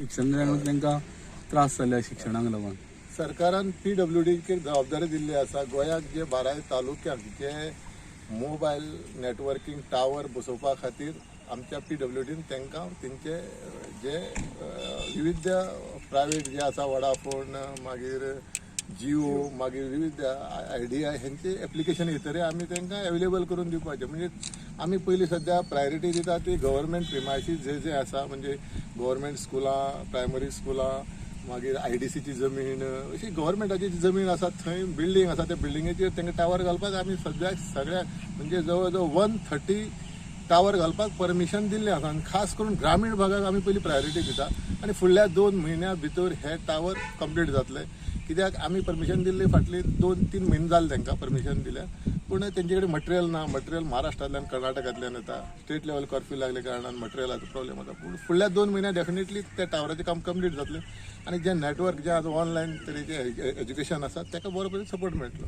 शिक्षण दिल्यामुळे तांकां त्रास जाल्या शिक्षणाक लागून. सरकारान PWDचेर जबाबदारी दिल्ली आसा. गोंयाक जे 12 तालुक्याक जे मोबायल नेटवर्किंग टावर बसोवपा खातीर आमच्या PWDन तांकां तेंचे जे विविध प्रायवेट जे आसा वडाफोन मागीर जिओ मागीर विविध आयडिया हेंचे एप्लिकेशन येतरे आमी तांकां अवेलेबल करून दिवपाचे. म्हणजे आमी पयलीं सद्या प्रायोरिटी दिता ती गव्हर्मेंट प्रिमायसीस जे आसा म्हणजे गव्हर्मेंट स्कुलां प्रायमरी स्कुलां मागीर IDCची जमीन अशी गव्हर्मेंटाची जी जमीन आसा थंय बिल्डींग आसा त्या बिल्डिंगेचेर तांकां टावर घालपाक आमी सद्याक सगळ्याक म्हणजे जवळ जवळ 130 टावर घालपाक परमिशन दिल्लें आसा. आनी खास करून ग्रामीण भागाक आमी पयलीं प्रायोरिटी दिता आनी फुडल्या 2 म्हयन्या भितर हे टावर कंप्लीट जातले. कित्याक आमी परमिशन दिल्ली फाटली 2-3 म्हयने जाले तांकां परमिशन दिल्या पूण तेंचे कडेन मटेरियल ना. मटेरियल महाराष्ट्रांतल्यान कर्नाटकांतल्यान येता. स्टेट लेवल कर्फ्यू लागले कारणान मटेरियलाचो प्रॉब्लेम जाता. पूण फुडल्या 2 म्हयन्यां डेफिनेटली त्या टावराचें काम कंप्लीट जातलें आनी जे नेटवर्क जे आतां ऑनलायन तरेचे एज्युकेशन आसा ताका बरो सपोर्ट मेळटलो.